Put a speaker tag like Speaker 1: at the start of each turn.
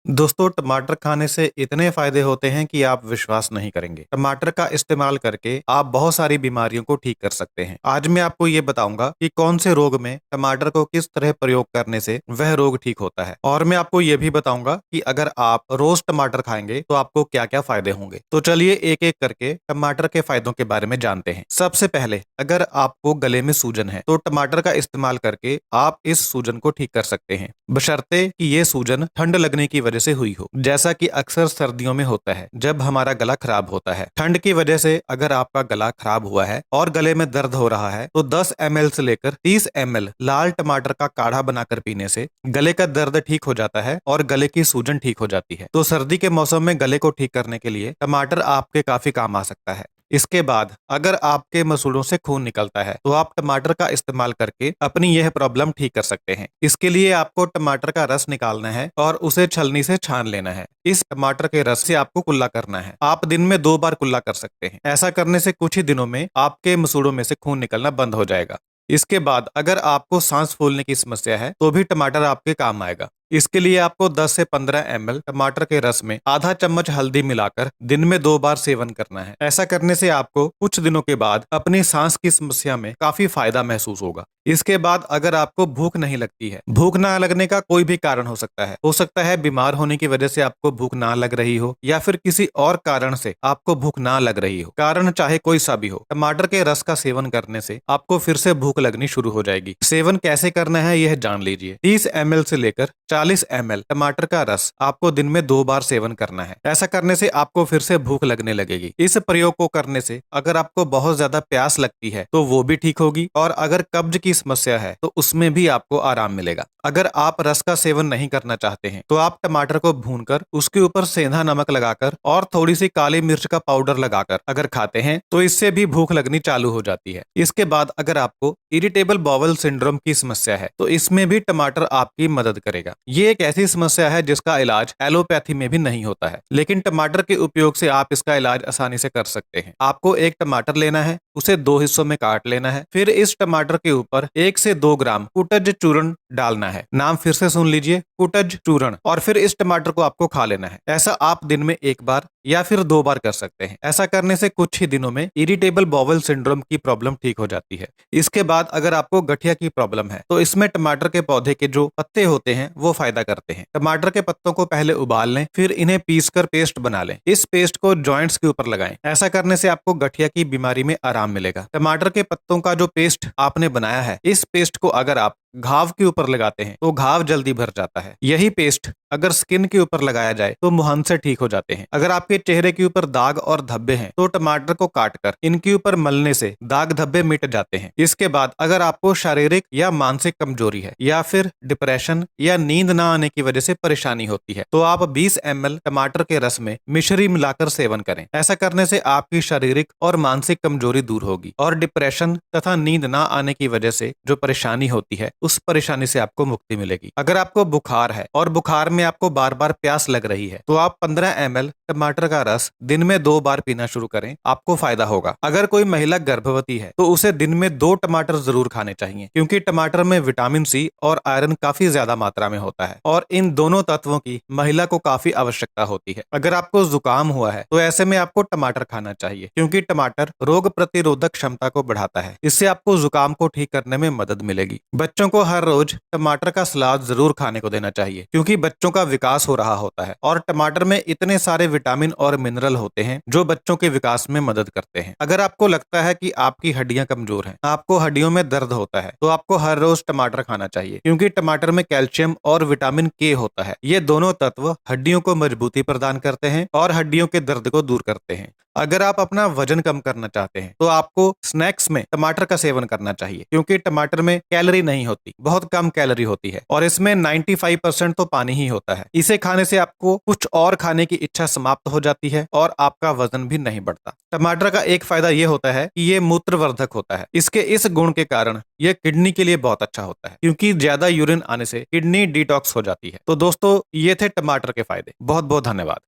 Speaker 1: दोस्तों, टमाटर खाने से इतने फायदे होते हैं कि आप विश्वास नहीं करेंगे। टमाटर का इस्तेमाल करके आप बहुत सारी बीमारियों को ठीक कर सकते हैं। आज मैं आपको ये बताऊंगा कि कौन से रोग में टमाटर को किस तरह प्रयोग करने से वह रोग ठीक होता है, और मैं आपको ये भी बताऊंगा कि अगर आप रोज टमाटर खाएंगे तो आपको क्या क्या फायदे होंगे। तो चलिए एक एक करके टमाटर के फायदों के बारे में जानते हैं। सबसे पहले, अगर आपको गले में सूजन है तो टमाटर का इस्तेमाल करके आप इस सूजन को ठीक कर सकते हैं, बशर्ते कि ये सूजन ठंड लगने की वजह से हुई हो, जैसा कि अक्सर सर्दियों में होता है जब हमारा गला खराब होता है। ठंड की वजह से अगर आपका गला खराब हुआ है और गले में दर्द हो रहा है तो 10 ml से लेकर 30 ml लाल टमाटर का काढ़ा बनाकर पीने से गले का दर्द ठीक हो जाता है और गले की सूजन ठीक हो जाती है। तो सर्दी के मौसम में गले को ठीक करने के लिए टमाटर आपके काफी काम आ सकता है। इसके बाद, अगर आपके मसूड़ों से खून निकलता है तो आप टमाटर का इस्तेमाल करके अपनी यह प्रॉब्लम ठीक कर सकते हैं। इसके लिए आपको टमाटर का रस निकालना है और उसे छलनी से छान लेना है। इस टमाटर के रस से आपको कुल्ला करना है। आप दिन में 2 बार कुल्ला कर सकते हैं। ऐसा करने से कुछ ही दिनों में आपके मसूड़ों में से खून निकलना बंद हो जाएगा। इसके बाद, अगर आपको सांस फूलने की समस्या है तो भी टमाटर आपके काम आएगा। इसके लिए आपको 10 से 15 ml टमाटर के रस में आधा चम्मच हल्दी मिलाकर दिन में 2 बार सेवन करना है। ऐसा करने से आपको कुछ दिनों के बाद अपनी सांस की समस्या में काफी फायदा महसूस होगा। इसके बाद, अगर आपको भूख नहीं लगती है, भूख ना लगने का कोई भी कारण हो सकता है बीमार होने की वजह से आपको भूख ना लग रही हो या फिर किसी और कारण से आपको भूख ना लग रही हो। कारण चाहे कोई सा भी हो, टमाटर के रस का सेवन करने से आपको फिर से भूख लगनी शुरू हो जाएगी। सेवन कैसे करना है यह जान लीजिए। 30 ml से लेकर 40 ml टमाटर का रस आपको दिन में 2 बार सेवन करना है। ऐसा करने से आपको फिर से भूख लगने लगेगी। इस प्रयोग को करने से अगर आपको बहुत ज्यादा प्यास लगती है तो वो भी ठीक होगी, और अगर कब्ज की समस्या है तो उसमें भी आपको आराम मिलेगा। अगर आप रस का सेवन नहीं करना चाहते हैं तो आप टमाटर को भूनकर उसके ऊपर सेंधा नमक लगाकर और थोड़ी सी काली मिर्च का पाउडर लगाकर अगर खाते हैं तो इससे भी भूख लगनी चालू हो जाती है। इसके बाद, अगर आपको इरिटेबल बाउल सिंड्रोम की समस्या है तो इसमें भी टमाटर आपकी मदद करेगा। ये एक ऐसी समस्या है जिसका इलाज एलोपैथी में भी नहीं होता है, लेकिन टमाटर के उपयोग से आप इसका इलाज आसानी से कर सकते हैं। आपको एक टमाटर लेना है, उसे 2 हिस्सों में काट लेना है, फिर इस टमाटर के ऊपर 1 से 2 ग्राम कुटज चूर्ण डालना है। नाम फिर से सुन लीजिए, कुटज चूर्ण। और फिर इस टमाटर को आपको खा लेना है। ऐसा आप दिन में 1 बार या फिर 2 बार कर सकते हैं। ऐसा करने से कुछ ही दिनों में इरिटेबल बाउल सिंड्रोम की प्रॉब्लम ठीक हो जाती है। इसके बाद, अगर आपको गठिया की प्रॉब्लम है तो इसमें टमाटर के पौधे के जो पत्ते होते हैं वो फायदा करते हैं। टमाटर के पत्तों को पहले उबाल लें, फिर इन्हें पीसकर पेस्ट बना लें। इस पेस्ट को जॉइंट्स के ऊपर लगाएं। ऐसा करने से आपको गठिया की बीमारी में आराम मिलेगा। टमाटर के पत्तों का जो पेस्ट आपने बनाया है, इस पेस्ट को अगर आप घाव के ऊपर लगाते हैं तो घाव जल्दी भर जाता है। यही पेस्ट अगर स्किन के ऊपर लगाया जाए तो मुहांसे ठीक हो जाते हैं। अगर आपके चेहरे के ऊपर दाग और धब्बे हैं तो टमाटर को काटकर इनके ऊपर मलने से दाग धब्बे मिट जाते हैं। इसके बाद, अगर आपको शारीरिक या मानसिक कमजोरी है या फिर डिप्रेशन या नींद ना आने की वजह से परेशानी होती है तो आप 20 ml टमाटर के रस में मिश्री मिलाकर सेवन करें। ऐसा करने से आपकी शारीरिक और मानसिक कमजोरी दूर होगी और डिप्रेशन तथा नींद ना आने की वजह से जो परेशानी होती है उस परेशानी से आपको मुक्ति मिलेगी। अगर आपको बुखार है और बुखार में आपको बार बार प्यास लग रही है तो आप 15 ml टमाटर का रस दिन में 2 बार पीना शुरू करें, आपको फायदा होगा। अगर कोई महिला गर्भवती है तो उसे दिन में 2 टमाटर जरूर खाने चाहिए, क्योंकि टमाटर में विटामिन सी और आयरन काफी ज्यादा मात्रा में होता है और इन दोनों तत्वों की महिला को काफी आवश्यकता होती है। अगर आपको जुकाम हुआ है तो ऐसे में आपको टमाटर खाना चाहिए, क्योंकि टमाटर रोग प्रतिरोधक क्षमता को बढ़ाता है। इससे आपको जुकाम को ठीक करने में मदद मिलेगी। बच्चों को हर रोज टमाटर का सलाद जरूर खाने को देना चाहिए, क्योंकि बच्चों का विकास हो रहा होता है और टमाटर में इतने सारे विटामिन और मिनरल होते हैं जो बच्चों के विकास में मदद करते हैं। अगर आपको लगता है कि आपकी हड्डियां कमजोर हैं, आपको हड्डियों में दर्द होता है, तो आपको हर रोज टमाटर खाना चाहिए, क्योंकि टमाटर में कैल्शियम और विटामिन के होता है। ये दोनों तत्व हड्डियों को मजबूती प्रदान करते हैं और हड्डियों के दर्द को दूर करते हैं। अगर आप अपना वजन कम करना चाहते हैं तो आपको स्नैक्स में टमाटर का सेवन करना चाहिए, क्योंकि टमाटर में कैलोरी नहीं होती, बहुत कम कैलोरी होती है और इसमें 95% तो पानी ही होता है। इसे खाने से आपको कुछ और खाने की इच्छा समाप्त हो जाती है और आपका वजन भी नहीं बढ़ता। टमाटर का एक फायदा ये होता है कि ये मूत्रवर्धक होता है। इसके इस गुण के कारण ये किडनी के लिए बहुत अच्छा होता है, क्योंकि ज्यादा यूरिन आने से किडनी डिटॉक्स हो जाती है। तो दोस्तों, ये थे टमाटर के फायदे। बहुत बहुत धन्यवाद।